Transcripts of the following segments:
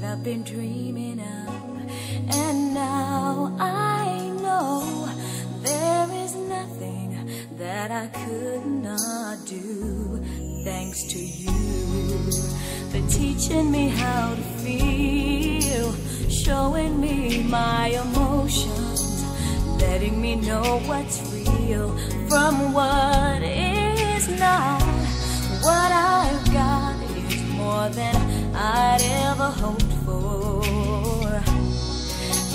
I've been dreaming of. And now I know there is nothing that I could not do. Thanks to you for teaching me how to feel, showing me my emotions, letting me know what's real from what is not. What I've got is more than I'd ever hoped for,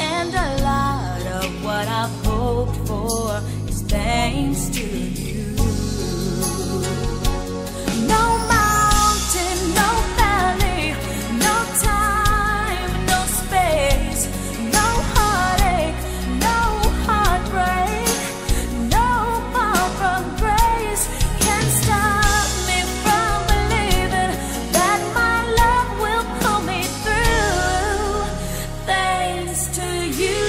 and a lot of what I've hoped for is thanks to you. No mountain, no valley, no time, no space, no heartache, no heartbreak, no far from grace can stop me from believing that my love will pull me through. Thanks to you.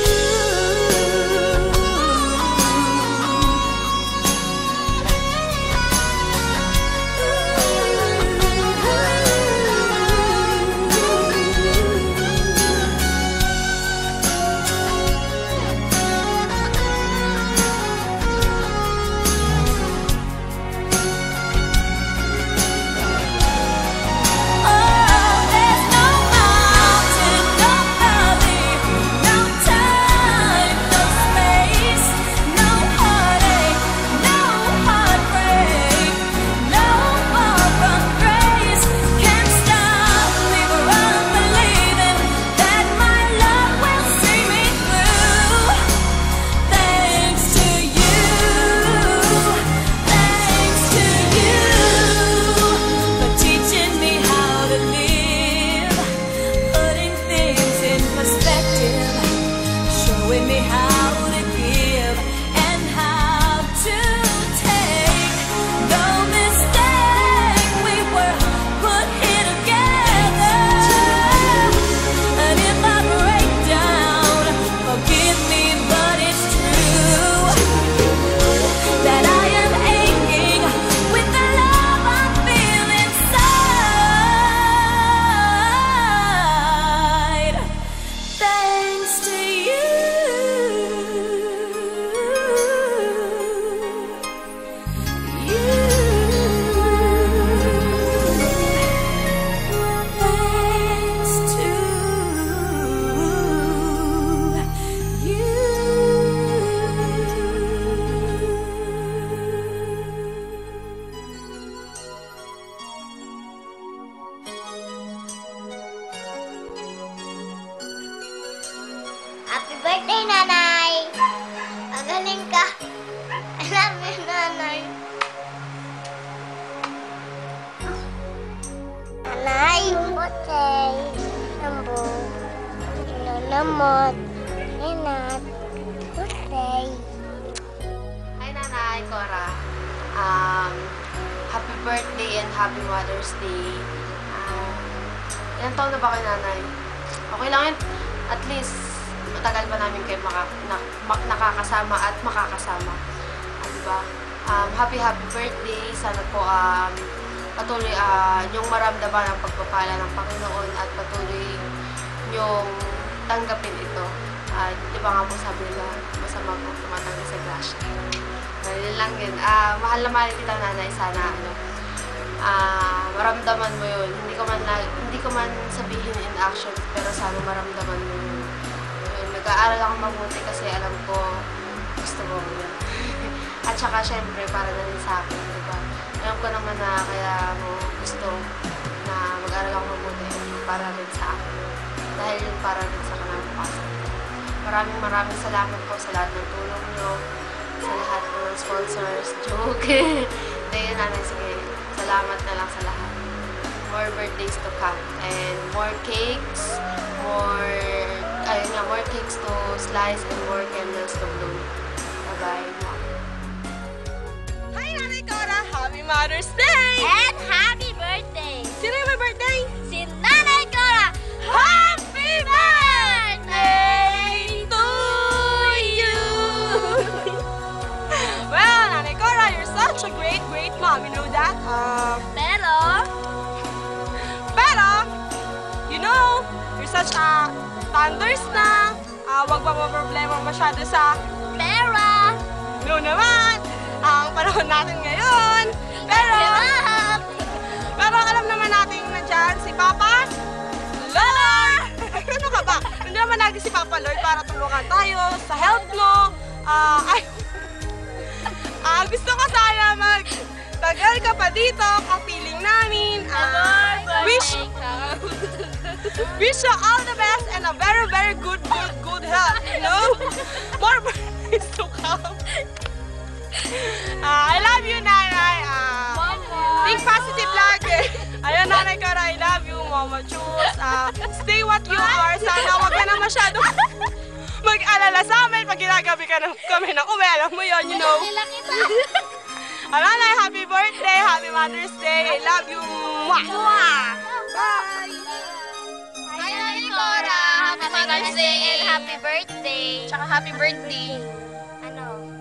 Happy birthday, Nanay! Magaling ka! I love you, Nanay! Nanay! Birthday! Sambo! Sinanamot! Nenat! Birthday! Hi, Nanay Cora! Happy birthday and happy Mother's Day! Ilang taon na ba kayo, Nanay? Okay lang yun. At least, matagal pa namin kayo nakakasama at makakasama. Diba? Happy birthday. Sana po patuloy yung maramdaman ang pagpapala ng Panginoon at patuloy yung tanggapin ito. Diba nga po sabi nila, masama po tumatanggi sa grasya. Dahil lang yun. Mahal na mahal kita, Nanay. Sana maramdaman mo yun. Hindi ko man sabihin in action, pero sana maramdaman mo yun. Nag-aaral ako mabuti kasi alam ko gusto mo yun. At saka syempre para na rin sa akin, diba? Alam ko naman na kaya mo gusto na mag-aaral ako mabuti para rin sa akin. Dahil yun para rin sa kinabukasan. Maraming salamat po sa lahat ng tulong nyo, sa lahat ng sponsors, joke. Dahil Nanay, sige, salamat na lang sa lahat. More birthdays to come and more cakes, more cakes to slice and more candles to blow. Bye-bye. Hi, Nanay Cora! Happy Mother's Day! And happy birthday! Sino yung may birthday? Si Nanay Cora! Happy birthday to you! Well, Nanay Cora, you're such a great mom. You know that? Pero, you know, you're such thunders na. Huwag pa problema masyado sa pera. No naman, ang panahon natin ngayon. Pero alam naman natin na dyan si Papa Lord. Ano ka ba? Hindi naman natin si Papa Lord para tulungan tayo sa health mo. Gusto ko sana magtagal ka pa dito, kapiling namin. Wish you all the best and a very, very good health, you know? More birthdays to come. I love you, Nanay. Think positive lagi. Ayun, Nanay Cora, I love you, Mama Chus. Stay what you are. Sana wag ka na masyado mag-alala sa amin pag ginagabi ka kami ng uwi. Alam mo yun, you know? Nanay, happy birthday, happy Mother's Day. I love you. Mwah! Bye! Hi, Nanay Cora. Happy Mother's Day and happy birthday. Tsaka happy birthday.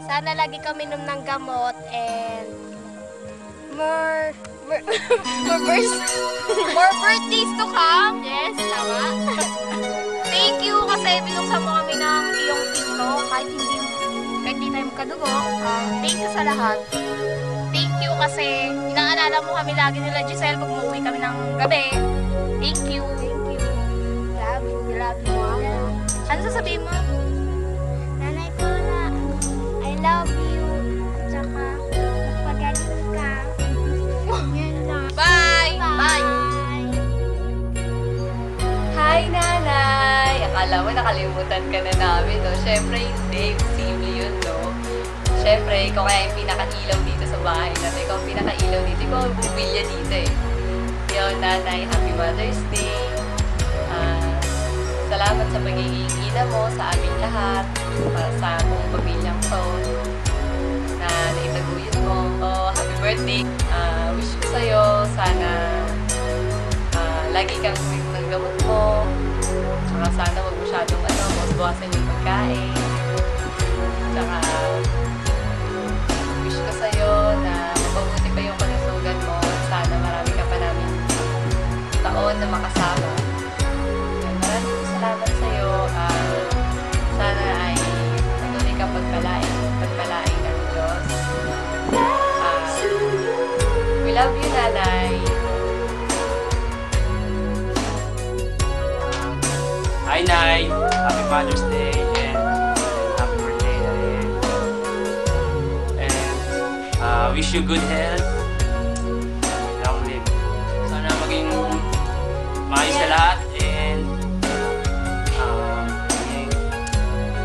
Sana lagi kami inom ng gamot and more birthdays to come. Yes, tama. Thank you kasi binuksan mo kami ng iyong pinto kahit hindi tayo magkadugo. Thank you sa lahat. Thank you kasi inaalala mo kami lagi nila Giselle pag umuwi kami ng gabi. Thank you. Love you. Love you. Ano sasabihin mo? Nanay Cora, I love you. At saka, magpagaling ka. Yan lang. Bye! Bye! Hi, Nanay! Akala mo nakalimutan ka na namin, no? Siyempre hindi. Simple yun, no? Siyempre, ikaw kaya yung pinaka-ilaw dito sa bahay natin. Ikaw ang pinaka-ilaw dito. Ikaw ang bumilya dito, eh. Yun, Nanay, Happy Mother's Day. Salamat sa pagiging ina mo sa aming lahat. Para sa buong pamilyang to na naitaguyod mo. Happy birthday! Wish ko sa'yo, sana lagi kang uminom ng gamot mo. Tsaka sana huwag masyadong bawasan yung pagkain. Tsaka wish ko sa'yo na mapabuti pa yung kalusugan mo. Sana marami ka pa namin taon na makasama. Maraming salamat sa'yo. Sana ay patuloy ka pagpalain ng Diyos. We love you, Nanay. Hi, Nay! Happy Mother's Day and happy birthday na rin. And wish you good health. Long live. Sana maging maayos sa lahat and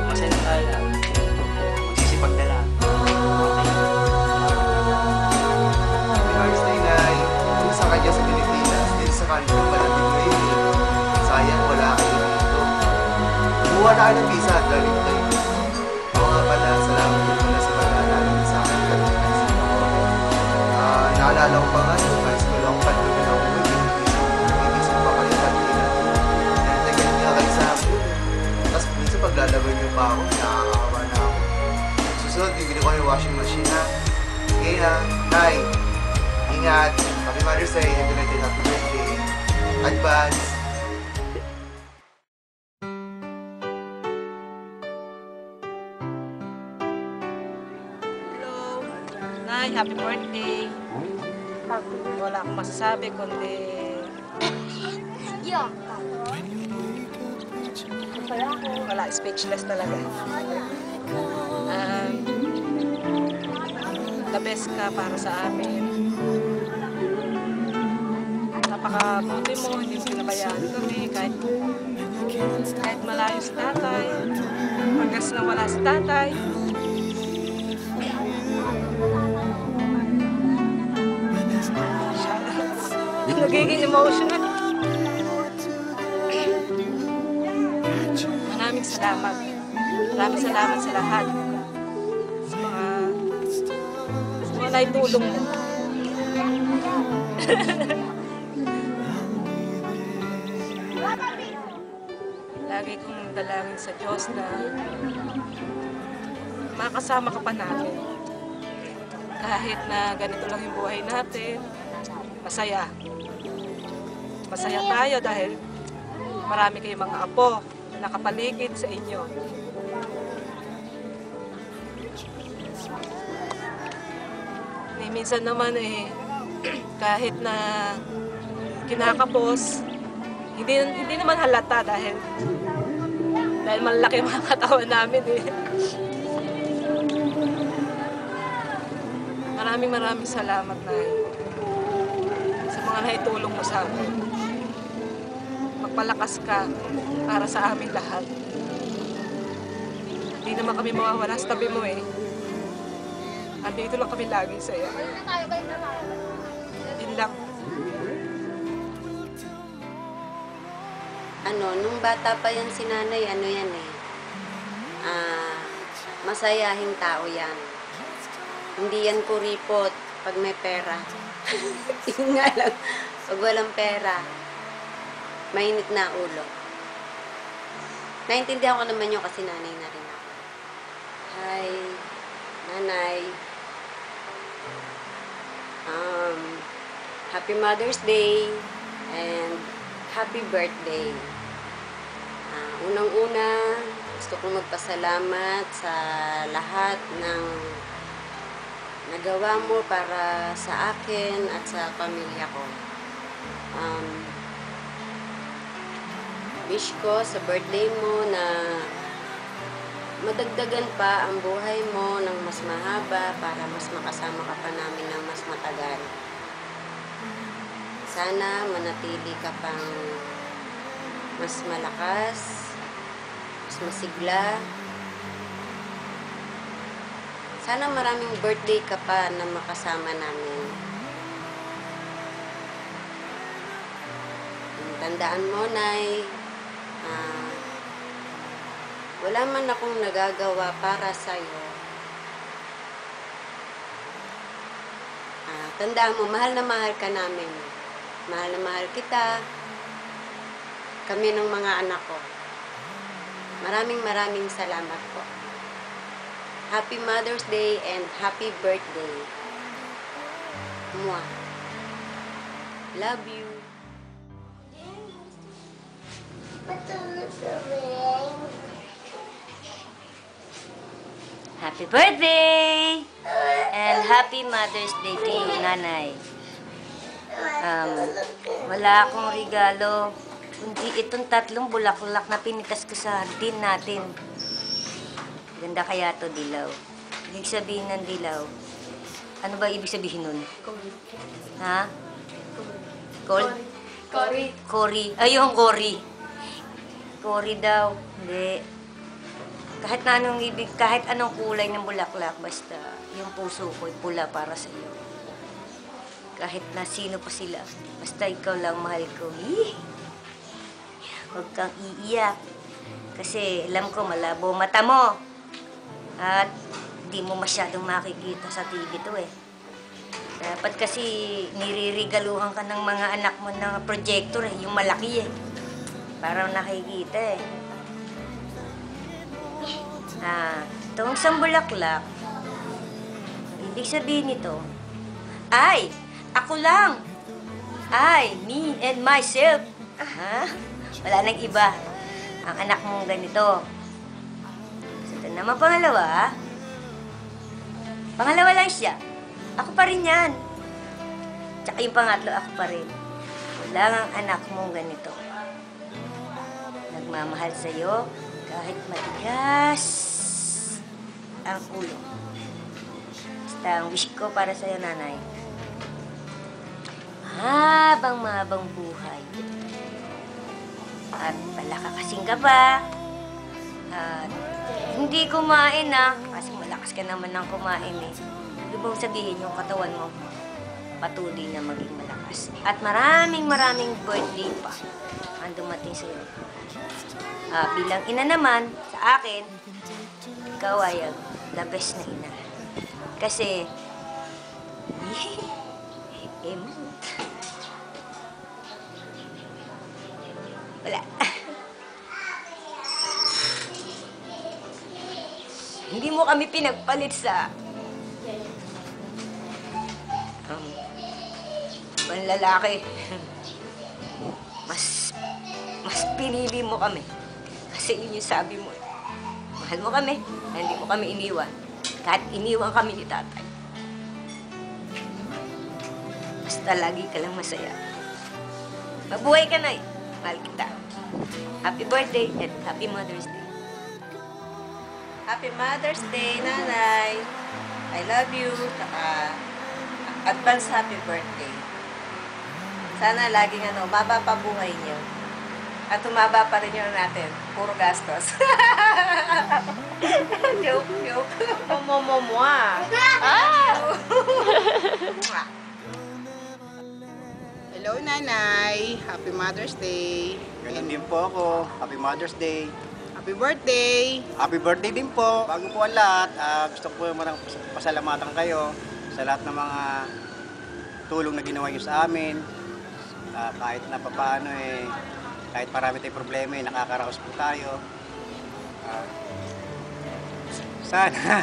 masaya na tayo lang. Magsisipag na lang. Happy Mother's Day, Nay. Kung sa kanya sa Pilipinas, din sa country palating ngayon. Sayang wala kayo dito. Buha na ng visa at galing tayo. Oo nga pala, salamat din pala sa pag-aalala sa akin kanina. Naalala ko pa nga, yung high school ako patuloy na ako. Inisip pa kayo kanina. Nanatagal niya kayo sa akin. Tapos minsan paglalaban niyo pa ako, nakakawa na ako. Susunod, bibili ko yung washing machine na. Sige na, Nay. Ingat. Happy Mother's Day. Happy birthday. Advance. Hello. Nay, happy birthday. Wala akong masasabi kundi wala, speechless talaga. The best ka para sa amin. Napakabuti mo, hindi mo pinabayaan kami kahit malayo si tatay. Pagkas na wala si tatay. Nagiging emotional. Maraming salamat. Maraming salamat sa lahat. Sa mga naitulong mo. Lagi kong dalangin sa Diyos na makasama ka pa namin. Kahit na ganito lang yung buhay natin, masaya. Masaya tayo dahil marami kayong mga apo na nakapaligid sa inyo. Minsan naman kahit na kinakapos, hindi naman halata dahil malaki mga katawan namin Maraming salamat, Nay, sa mga naitulong mo sa amin. Magpalakas ka para sa amin lahat. Hindi naman kami mawawala sa tabi mo Andito lang kami lagi sa'yo. Yun lang. Nung bata pa yan si nanay, masayahing tao yan. Hindi yan kuripot pag may pera. Yun nga lang, pag walang pera, mainit na ulo. Naintindihan ko naman yun kasi nanay na rin ako. Hi, nanay. Happy Mother's Day and happy birthday. Unang-una, gusto kong magpasalamat sa lahat ng nagawa mo para sa akin at sa pamilya ko. Wish ko sa birthday mo na madagdagan pa ang buhay mo ng mas mahaba para mas makasama ka pa namin ng mas matagal. Sana manatili ka pang mas malakas, mas masigla. Sana maraming birthday ka pa na makasama namin. Tandaan mo, Nay, wala man akong nagagawa para sa'yo. Tandaan mo, mahal na mahal ka namin. Mahal na mahal kita. Kami ng mga anak ko. Maraming salamat po. Happy Mother's Day and happy birthday. Mwah. Love you. Happy birthday! And happy Mother's Day to you, Nanay. Wala akong regalo, kundi itong 3 bulaklak na pinitas ko sa hardin natin. Ganda kaya to, dilaw. Ibig sabihin ng dilaw. Ano ba ibig sabihin nun? Ha? Cold? Cory. Ayun, cory. Cory daw. Hindi. Kahit na anong ibig, kahit anong kulay ng bulaklak, basta yung puso ko'y pula para sa iyo. Kahit na sino pa sila, basta ikaw lang mahal ko. Huwag kang iiyak. Kasi alam ko malabo mata mo. At di mo masyadong makikita sa TV to Dapat kasi niririgaluhan ka ng mga anak mo ng projector yung malaki Parang nakikita Itong isang bulaklak, ibig sabihin nito, ay, ako lang. Ay, me and myself. Wala nang iba. Ang anak mong ganito. So, ito naman pangalawa. Pangalawa lang siya. Ako pa rin yan. Tsaka yung pangatlo, ako pa rin. Wala ang anak mong ganito. Nagmamahal sa'yo kahit matigas ang ulo. Basta ang wish ko para sa'yo, Nanay. Mahabang buhay. At palakakasin ka pa. At hindi kumain kasi malakas ka naman ng kumain Ibig sabihin yung katawan mo patuloy na maging malakas. At maraming birthday pa ang dumating sa'yo. Bilang ina naman, sa akin, ikaw ay the best na ina. Kasi, wala. Hindi mo kami pinagpalit sa panlalaki. mas pinili mo kami. Kasi yun yung sabi mo. Mahal mo kami, hindi mo kami iniwan. Kahit iniwan kami ni tatay. Basta lagi ka lang masaya. Mabuhay ka, Nay. Mahal kita. Happy birthday and happy Mother's Day. Happy Mother's Day, Nanay. I love you. Advance happy birthday. Sana laging maba pa buhay niyo. At tumaba pa rin yun natin. Puro gastos. Joke. Momomomwa. Hello, Nanay. Happy Mother's Day. Ganun din po ako. Happy Mother's Day. Happy birthday. Happy birthday din po. Bago po ang lahat, gusto ko po pasalamatan kayo sa lahat ng mga tulong na ginawa niyo sa amin. Kahit na papaano kahit marami tayong problema nakakaraos po tayo. Sana.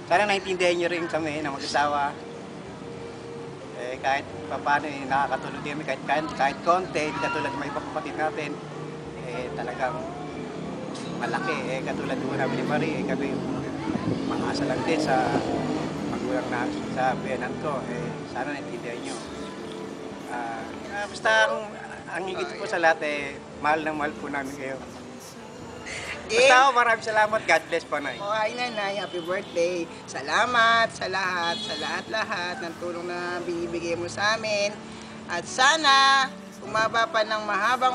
Sana naintindihan niyo rin kami na mag-asawa. Kahit paano nakakatulong din kami, kahit konti, hindi katulad ng mga ibang kapatid natin, talagang malaki. Katulad po namin ni Marie, kami mang-asa lang din sa magulang na sa biyanan ko. Sana naintindihan nyo. Basta ang higit po sa lahat, mahal na mahal po namin kayo. Basta ako, maraming salamat. God bless po, Nay. Hi, Nanay. Happy birthday. Salamat sa lahat ng tulong na binibigay mo sa amin. At sana, umaba pa ng mahaba ang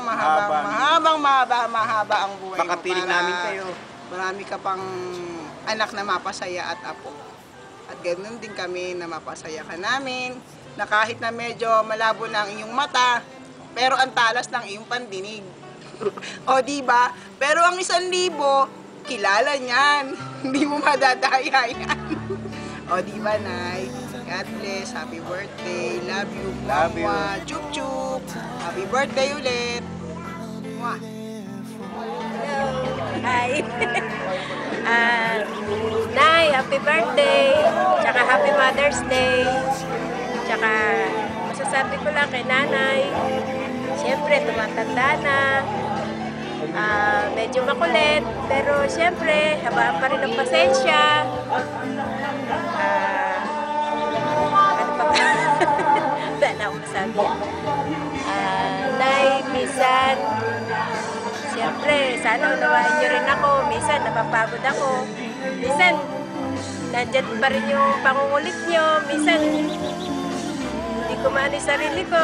buhay mo. Makapiling namin kayo. Marami ka pang anak na mapasaya at apo. At ganoon din kami na mapasaya ka namin. Na kahit na medyo malabo na ang iyong mata, pero ang talas ng iyong pandinig. O diba? Pero ang 1,000, kilala niyan. Hindi mo madadaya yan. O diba, Nay? God bless. Happy birthday. Love you. Love you. Chup chup. Happy birthday ulit. Mwah. Hi. Nay, happy birthday. Tsaka happy Mother's Day. Tsaka masasabi ko lang kay Nanay, siyempre tumatanda na. Medyo makulit, pero siyempre, habaan pa rin ang pasensya. Ano pa ba? Wala na akong masabi. Nay, minsan, siyempre, sana unawain niyo rin ako. Minsan, napapagod ako. Minsan, nandyan pa rin yung pangungulit niyo. Minsan, hindi ko maano yung sarili ko.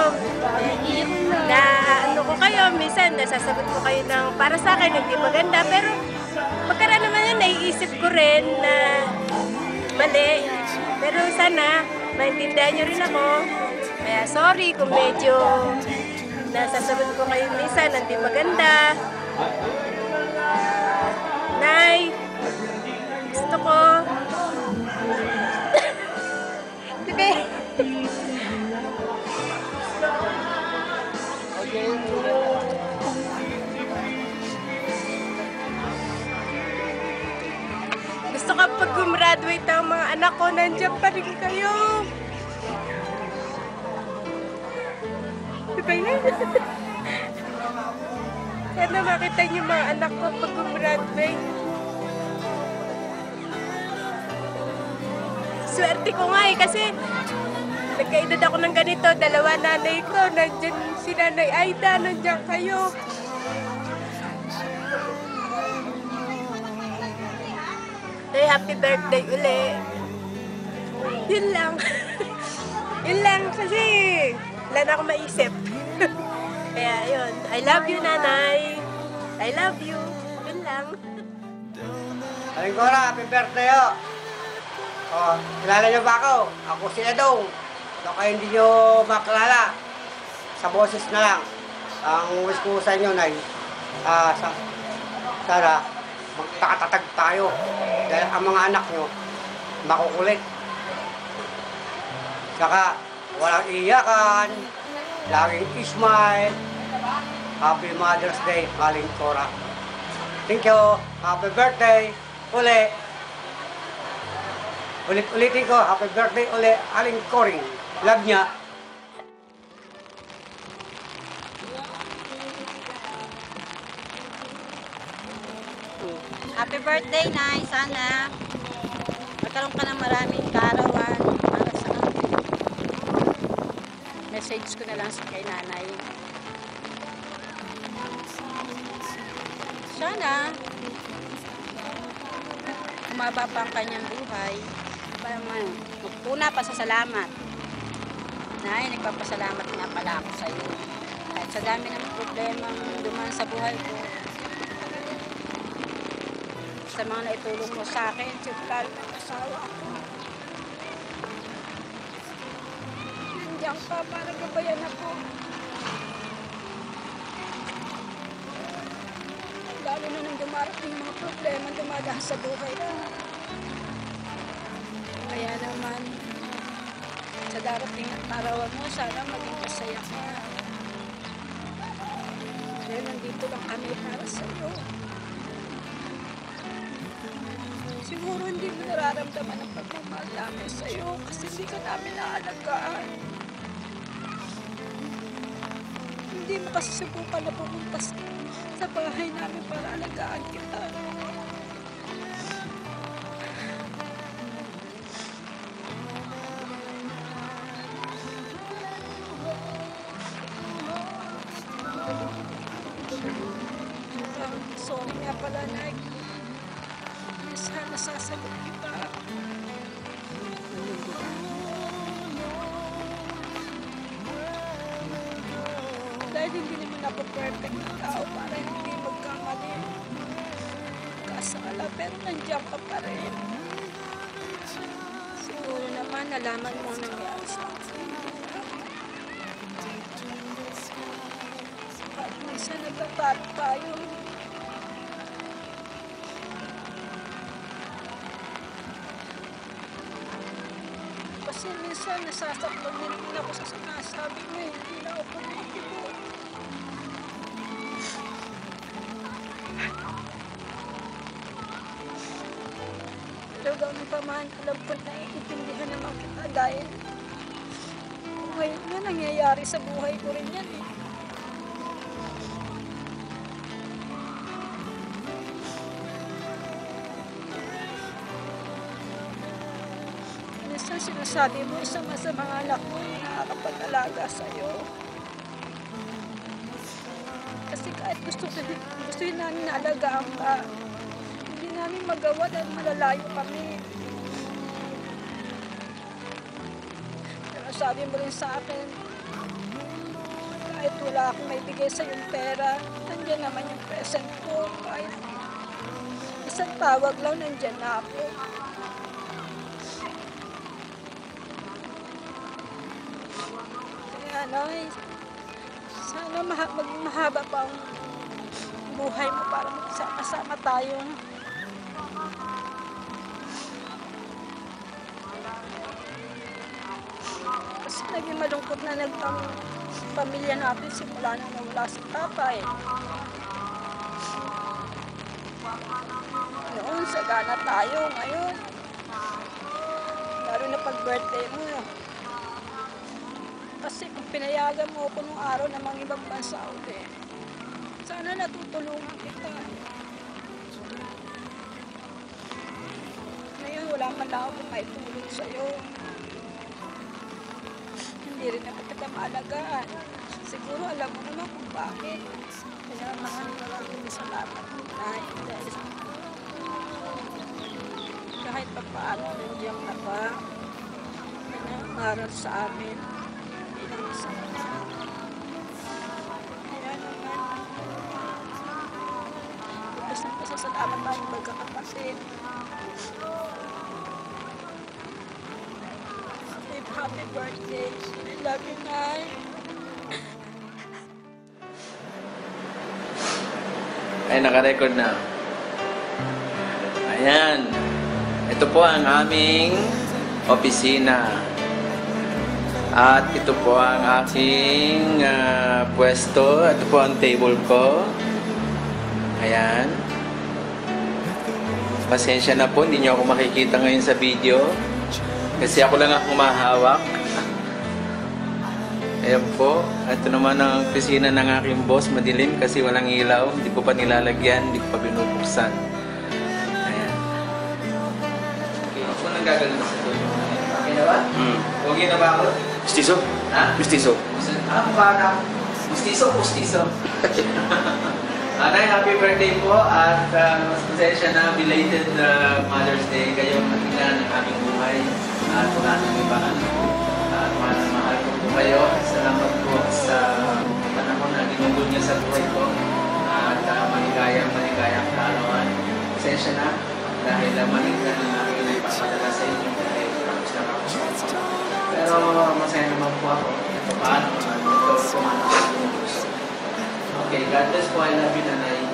Na ano ko kayo, minsan nasasagot ko kayo ng para sa akin, hindi maganda. Pero pagkaraan naman yun, naiisip ko rin na mali. Pero sana, maintindihan nyo rin ako. Kaya sorry kung medyo nasasagot ko kayo minsan, hindi maganda. Nay, gusto ko. Bebe. Gusto ko pag gumraduate ang mga anak ko, nandiyan pa rin kayo. Diba yun? Sana makita niyo mga anak ko pag gumraduate. Swerte ko nga kasi nagkaedad ako ng ganito, 2 nanay ko, nandyan si Nanay Aida, nandyan kayo. Hey, happy birthday uli. Yun lang. Yun lang kasi wala na akong maisip. Kaya yun, I love you, Nanay. I love you. Yun lang. Aling Cora, happy birthday o. Kilala niyo ba ako? Ako si Edong. Baka hindi nyo makilala. Sa boses na lang. Ang wish ko sa inyo, Nay, sana magtakatatag tayo. Dahil ang mga anak nyo, makukulit. Saka, walang iyakan, laging smile. Happy Mother's Day, Aling Cora. Thank you. Happy birthday. Ulit-ulitin ko, happy birthday uli, Aling Coring. Love niya. Happy birthday, Nay. Sana magkaroon ka ng maraming kaarawan para sa akin. Message ko na lang sa kay Nanay. Sana umaba pa ang kanyang buhay. Magpuna pa sa salamat. Nay, nagpapasalamat nga pala ako sa iyo. Kahit sa dami ng problemang dumaan sa buhay ko, sa mga naitulong mo sa akin, lalo ng asawa ko. Nandiyan ka para gabayan ako. Lalo na nang dumarating yung mga problema dumadaan sa buhay ko. Kaya naman, sa darating at arawan mo, sana maging masaya ka. Kaya nandito lang kami para sa iyo. Siguro hindi mo nararamdaman ang pagmamahal namin sa'yo kasi hindi ka namin naalagaan. Hindi mo kasi subukan na pumunta sa bahay namin para alagaan kita. Sorry nga pala, Nay. Sana sasagot kita. Dahil hindi naman ako perfect na tao para hindi magkamali. Kasala, pero nandiyan ka pa rin. Siguro naman nalaman mo ang nangyari sa akin. At minsan nagtatalo tayo. Kasi minsan nasasaktan din ako sa sinasabi mo, hindi na ako pumitibo. Pero gano'n pa man, alam ko na iintindihan naman kita dahil ngayon nga nangyayari sa buhay ko rin yan eh. Minsan sinasabi mo, isa sa mga anak mo yung nakakapag-alaga sa'yo. Kasi kahit gusto namin na alagaan ka, hindi namin magawa dahil malalayo kami. Pero sabi mo rin sa akin, kahit wala akong may bigay sa yung pera, nandiyan naman yung present ko. Kahit isang tawag lang, nandiyan na ako. Nay, sana maging mahaba pa ang buhay mo para magsama-sama tayo. Kasi naging malungkot na ang pamilya natin simula na nawala si Papa eh. Noon, sagana tayo ngayon. Lalo na pag-birthday mo. Kasi kung pinayagan mo ako nung araw ng mga ibang bansa ulit, sana natutulungan kita. Ngayon, wala man lang ako maitulong sa'yo. Hindi rin ako kita maalagaan. Siguro alam mo naman kung bakit. Kaya maraming salamat mo na kahit pa paano nandiyan ka pa. Nangaral sa amin. Pasasalamat tayong magkakapatid. Happy birthday. I love you, Nay. Ay, naka-record na. Ayan. Ito po ang aming opisina. At ito po ang aking pwesto. Ito po ang table ko. Ayan. Pasensya na po, hindi nyo ako makikita ngayon sa video. Kasi ako lang ang humahawak. Ayan po. Ito naman ang opisina ng aking boss. Madilim kasi walang ilaw. Hindi ko pa nilalagyan. Hindi ko pa binubuksan. Ayan. Okay. Ako nang gagawin sa ito. Okay na ba? Okay na ba ako? Mustiso? Ha? Mustiso. Mukha na. Mustiso. Anay, happy birthday po at pasensya na belated Mother's Day. Kayo katilan ng aming buhay at wala nang ibangan. At mahal ko po kayo. Salamat po sa panahon na ginugol niya sa buhay ko. At maligayang kaarawan. Pasensya na dahil maligyan ng aking ipapadala sa inyo. Tapos na ako. Pero masaya naman po ako. Ito paano? Ito po. Okay, God bless po. I love you, Nanay.